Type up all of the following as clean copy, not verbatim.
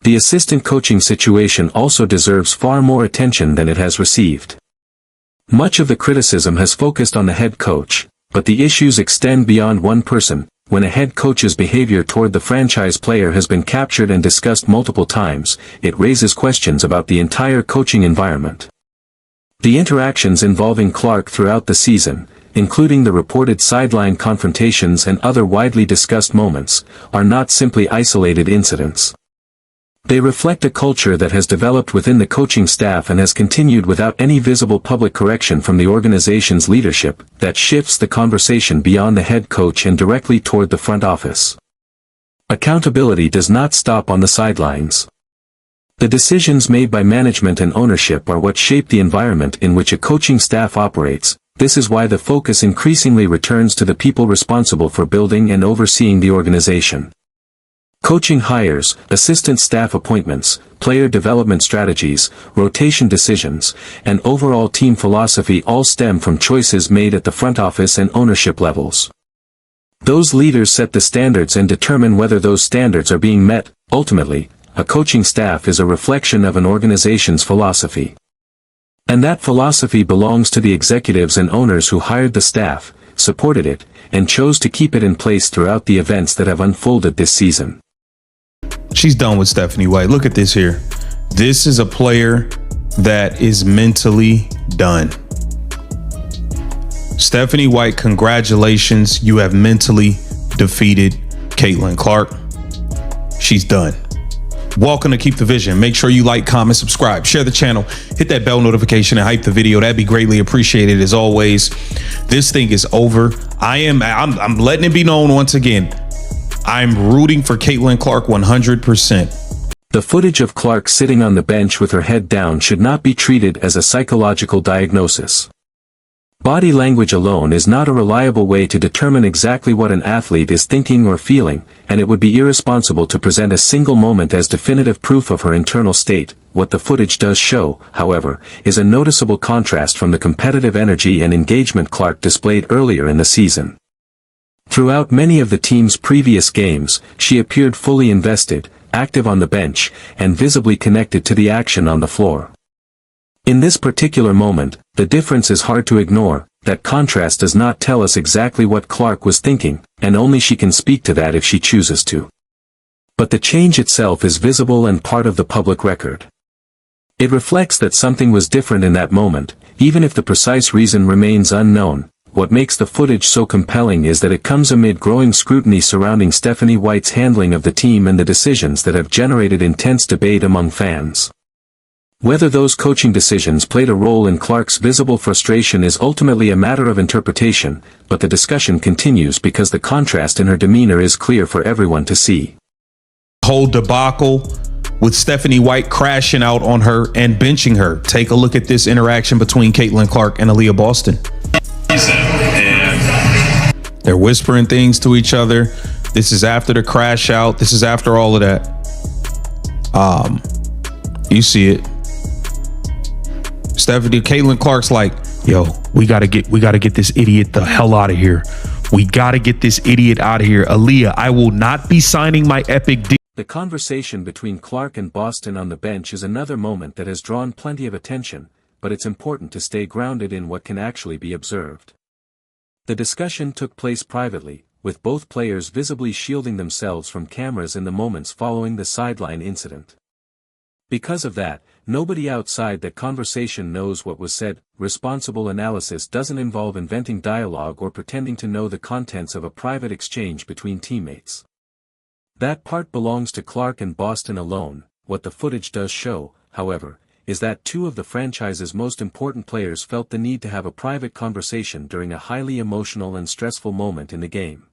The assistant coaching situation also deserves far more attention than it has received. Much of the criticism has focused on the head coach, but the issues extend beyond one person. When a head coach's behavior toward the franchise player has been captured and discussed multiple times, it raises questions about the entire coaching environment. The interactions involving Clark throughout the season, including the reported sideline confrontations and other widely discussed moments, are not simply isolated incidents. They reflect a culture that has developed within the coaching staff and has continued without any visible public correction from the organization's leadership that shifts the conversation beyond the head coach and directly toward the front office. Accountability does not stop on the sidelines. The decisions made by management and ownership are what shape the environment in which a coaching staff operates. This is why the focus increasingly returns to the people responsible for building and overseeing the organization. Coaching hires, assistant staff appointments, player development strategies, rotation decisions, and overall team philosophy all stem from choices made at the front office and ownership levels. Those leaders set the standards and determine whether those standards are being met. Ultimately, a coaching staff is a reflection of an organization's philosophy. And that philosophy belongs to the executives and owners who hired the staff, supported it, and chose to keep it in place throughout the events that have unfolded this season. She's done with Stephanie White. Look at this here. This is a player that is mentally done. Stephanie White, congratulations. You have mentally defeated Caitlin Clark. She's done. Welcome to Keep the Vision. Make sure you like, comment, subscribe, share the channel, hit that bell notification and hype the video. That'd be greatly appreciated. As always, this thing is over. I'm letting it be known once again. I'm rooting for Caitlin Clark 100%. The footage of Clark sitting on the bench with her head down should not be treated as a psychological diagnosis. Body language alone is not a reliable way to determine exactly what an athlete is thinking or feeling, and it would be irresponsible to present a single moment as definitive proof of her internal state. What the footage does show, however, is a noticeable contrast from the competitive energy and engagement Clark displayed earlier in the season. Throughout many of the team's previous games, she appeared fully invested, active on the bench, and visibly connected to the action on the floor. In this particular moment, the difference is hard to ignore. That contrast does not tell us exactly what Clark was thinking, and only she can speak to that if she chooses to. But the change itself is visible and part of the public record. It reflects that something was different in that moment, even if the precise reason remains unknown. What makes the footage so compelling is that it comes amid growing scrutiny surrounding Stephanie White's handling of the team and the decisions that have generated intense debate among fans. Whether those coaching decisions played a role in Clark's visible frustration is ultimately a matter of interpretation, but the discussion continues because the contrast in her demeanor is clear for everyone to see. Whole debacle with Stephanie White crashing out on her and benching her. Take a look at this interaction between Caitlin Clark and Aaliyah Boston. They're whispering things to each other. This is after the crash out. This is after all of that. You see it. Caitlin Clark's like, yo, we gotta get this idiot the hell out of here. We gotta get this idiot out of here. Aaliyah, I will not be signing my epic deal. The conversation between Clark and Boston on the bench is another moment that has drawn plenty of attention, but it's important to stay grounded in what can actually be observed. The discussion took place privately, with both players visibly shielding themselves from cameras in the moments following the sideline incident. Because of that, nobody outside that conversation knows what was said. Responsible analysis doesn't involve inventing dialogue or pretending to know the contents of a private exchange between teammates. That part belongs to Clark and Boston alone. What the footage does show, however, is that two of the franchise's most important players felt the need to have a private conversation during a highly emotional and stressful moment in the game.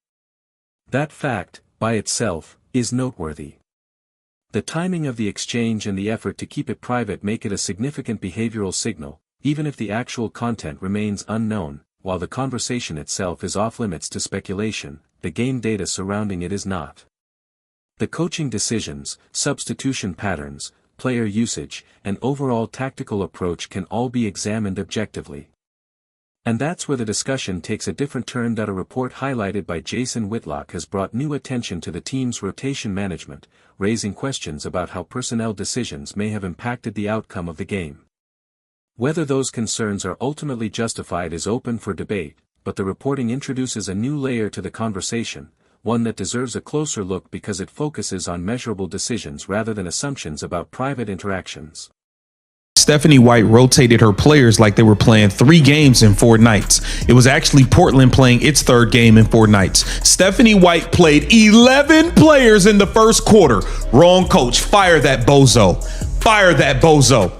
That fact, by itself, is noteworthy. The timing of the exchange and the effort to keep it private make it a significant behavioral signal, even if the actual content remains unknown. While the conversation itself is off-limits to speculation, the game data surrounding it is not. The coaching decisions, substitution patterns, player usage, and overall tactical approach can all be examined objectively. And that's where the discussion takes a different turn. A report highlighted by Jason Whitlock has brought new attention to the team's rotation management, raising questions about how personnel decisions may have impacted the outcome of the game. Whether those concerns are ultimately justified is open for debate, but the reporting introduces a new layer to the conversation, one that deserves a closer look because it focuses on measurable decisions rather than assumptions about private interactions. Stephanie White rotated her players like they were playing 3 games in 4 nights. It was actually Portland playing its 3rd game in 4 nights. Stephanie White played 11 players in the first quarter. Wrong coach. Fire that bozo. Fire that bozo.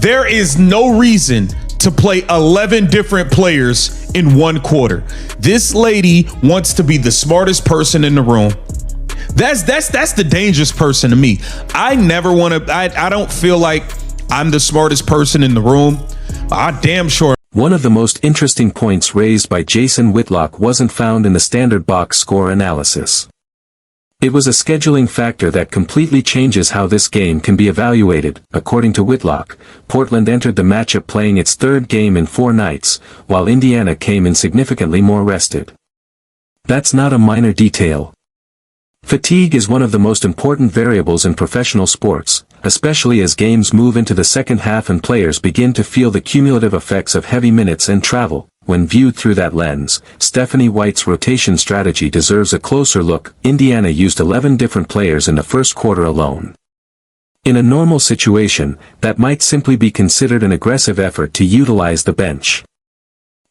There is no reason to play 11 different players in 1 quarter. This lady wants to be the smartest person in the room. That's the dangerous person to me. I never want to, I don't feel like I'm the smartest person in the room. I damn sure. One of the most interesting points raised by Jason Whitlock wasn't found in the standard box score analysis. It was a scheduling factor that completely changes how this game can be evaluated. According to Whitlock, Portland entered the matchup playing its 3rd game in 4 nights, while Indiana came in significantly more rested. That's not a minor detail. Fatigue is one of the most important variables in professional sports, especially as games move into the second half and players begin to feel the cumulative effects of heavy minutes and travel. When viewed through that lens, Stephanie White's rotation strategy deserves a closer look. Indiana used 11 different players in the first quarter alone. In a normal situation, that might simply be considered an aggressive effort to utilize the bench.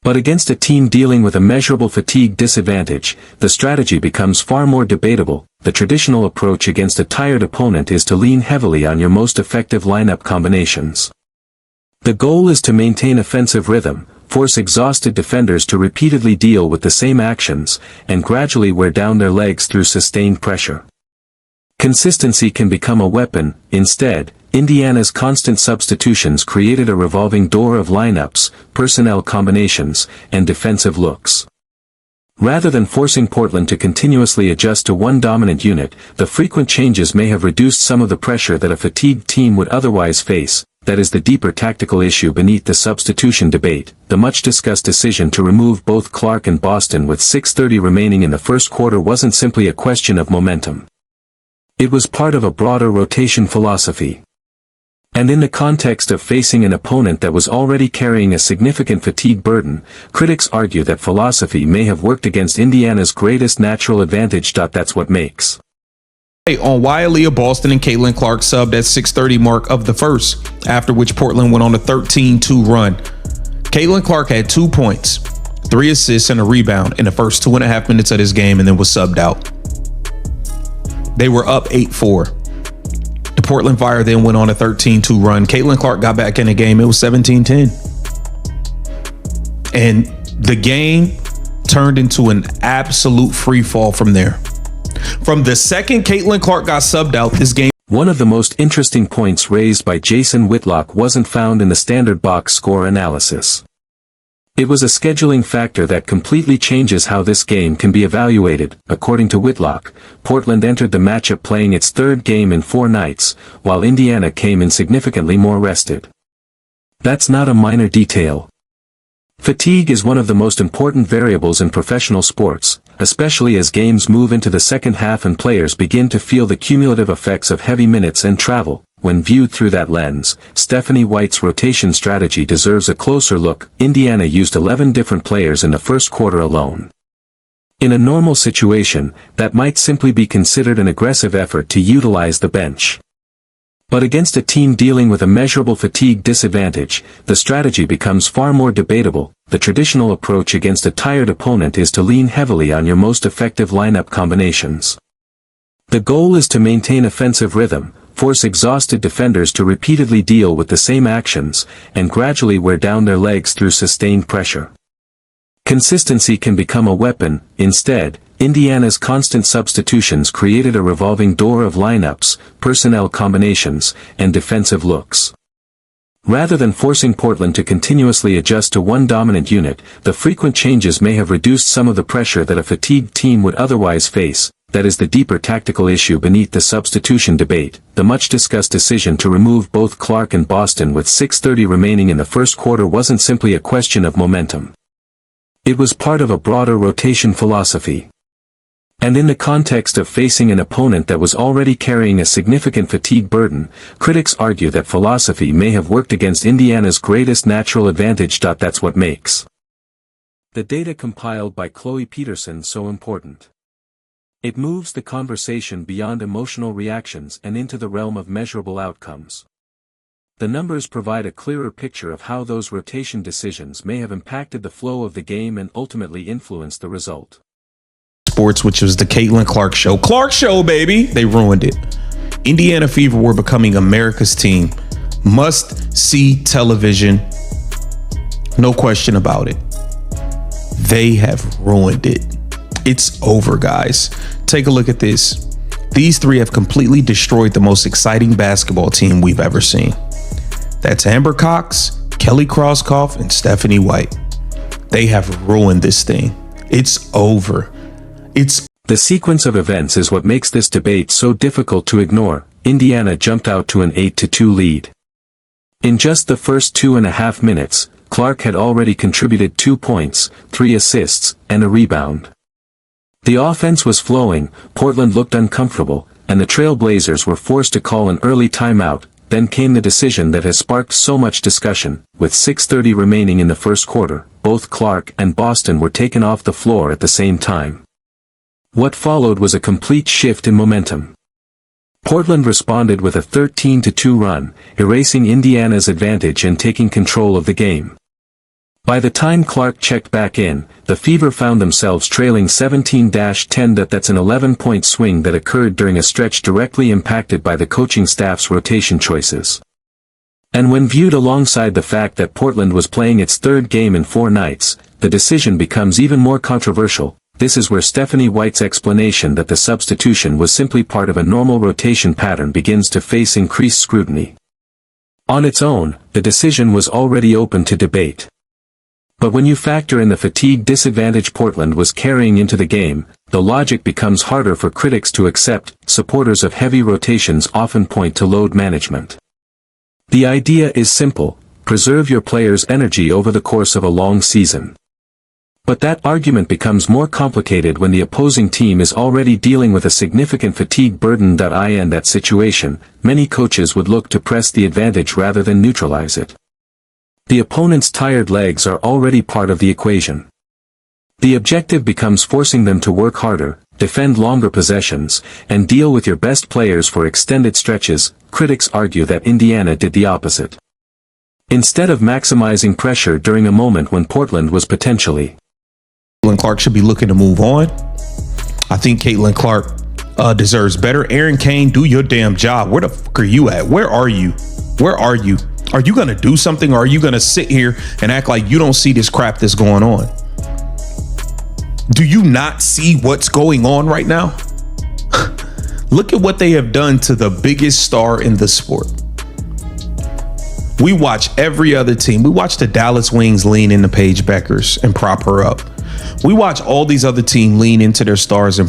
But against a team dealing with a measurable fatigue disadvantage, the strategy becomes far more debatable. The traditional approach against a tired opponent is to lean heavily on your most effective lineup combinations. The goal is to maintain offensive rhythm, force exhausted defenders to repeatedly deal with the same actions, and gradually wear down their legs through sustained pressure. Consistency can become a weapon. Instead, Indiana's constant substitutions created a revolving door of lineups, personnel combinations, and defensive looks. Rather than forcing Portland to continuously adjust to one dominant unit, the frequent changes may have reduced some of the pressure that a fatigued team would otherwise face. That is the deeper tactical issue beneath the substitution debate, the much-discussed decision to remove both Clark and Boston with 6:30 remaining in the first quarter wasn't simply a question of momentum. It was part of a broader rotation philosophy. And in the context of facing an opponent that was already carrying a significant fatigue burden, critics argue that philosophy may have worked against Indiana's greatest natural advantage. That's what makes. On Wiley, Boston and Caitlin Clark subbed at 6:30 mark of the first, after which Portland went on a 13-2 run. Caitlin Clark had 2 points, 3 assists, and a rebound in the first 2.5 minutes of this game and then was subbed out. They were up 8-4. The Portland Fire then went on a 13-2 run. Caitlin Clark got back in the game. It was 17-10. And the game turned into an absolute free fall from there. From the second Caitlin Clark got subbed out, this game. One of the most interesting points raised by Jason Whitlock wasn't found in the standard box score analysis. It was a scheduling factor that completely changes how this game can be evaluated. According to Whitlock, Portland entered the matchup playing its 3rd game in 4 nights, while Indiana came in significantly more rested. That's not a minor detail. Fatigue is one of the most important variables in professional sports, especially as games move into the second half and players begin to feel the cumulative effects of heavy minutes and travel. When viewed through that lens, Stephanie White's rotation strategy deserves a closer look. Indiana used 11 different players in the first quarter alone. In a normal situation, that might simply be considered an aggressive effort to utilize the bench. But against a team dealing with a measurable fatigue disadvantage, the strategy becomes far more debatable. The traditional approach against a tired opponent is to lean heavily on your most effective lineup combinations. The goal is to maintain offensive rhythm, force exhausted defenders to repeatedly deal with the same actions, and gradually wear down their legs through sustained pressure. Consistency can become a weapon. Instead, Indiana's constant substitutions created a revolving door of lineups, personnel combinations, and defensive looks. Rather than forcing Portland to continuously adjust to one dominant unit, the frequent changes may have reduced some of the pressure that a fatigued team would otherwise face. that is the deeper tactical issue beneath the substitution debate, the much-discussed decision to remove both Clark and Boston with 6:30 remaining in the first quarter wasn't simply a question of momentum. It was part of a broader rotation philosophy. And in the context of facing an opponent that was already carrying a significant fatigue burden, critics argue that philosophy may have worked against Indiana's greatest natural advantage. That's what makes the data compiled by Chloe Peterson so important. It moves the conversation beyond emotional reactions and into the realm of measurable outcomes. The numbers provide a clearer picture of how those rotation decisions may have impacted the flow of the game and ultimately influenced the result. Sports, which was the Caitlin Clark show. Clark show, baby! They ruined it. Indiana Fever were becoming America's team. Must-see television. No question about it. They have ruined it. It's over, guys. Take a look at this. These three have completely destroyed the most exciting basketball team we've ever seen. That's Amber Cox, Kelly Krauskopf, and Stephanie White. They have ruined this thing. It's over. The sequence of events is what makes this debate so difficult to ignore. Indiana jumped out to an 8-2 lead. In just the first 2.5 minutes, Clark had already contributed 2 points, 3 assists, and a rebound. The offense was flowing, Portland looked uncomfortable, and the Trailblazers were forced to call an early timeout. Then came the decision that has sparked so much discussion. With 6:30 remaining in the first quarter, both Clark and Boston were taken off the floor at the same time. What followed was a complete shift in momentum. Portland responded with a 13-2 run, erasing Indiana's advantage and taking control of the game. By the time Clark checked back in, the Fever found themselves trailing 17-10. That's an 11-point swing that occurred during a stretch directly impacted by the coaching staff's rotation choices. And when viewed alongside the fact that Portland was playing its third game in 4 nights, the decision becomes even more controversial. This is where Stephanie White's explanation that the substitution was simply part of a normal rotation pattern begins to face increased scrutiny. On its own, the decision was already open to debate. But when you factor in the fatigue disadvantage Portland was carrying into the game, the logic becomes harder for critics to accept. Supporters of heavy rotations often point to load management. The idea is simple: preserve your players' energy over the course of a long season. But that argument becomes more complicated when the opposing team is already dealing with a significant fatigue burden. In that situation, many coaches would look to press the advantage rather than neutralize it. The opponent's tired legs are already part of the equation. The objective becomes forcing them to work harder, defend longer possessions, and deal with your best players for extended stretches. Critics argue that Indiana did the opposite. Instead of maximizing pressure during a moment when Portland was potentially Caitlin Clark should be looking to move on. I think Caitlin Clark deserves better. Aaron Kane, do your damn job. Where the fuck are you at? Where are you? Where are you? Are you going to do something, or are you going to sit here and act like you don't see this crap that's going on? Do you not see what's going on right now? Look at what they have done to the biggest star in the sport. We watch every other team. We watch the Dallas Wings lean into Paige Beckers and prop her up. We watch all these other teams lean into their stars and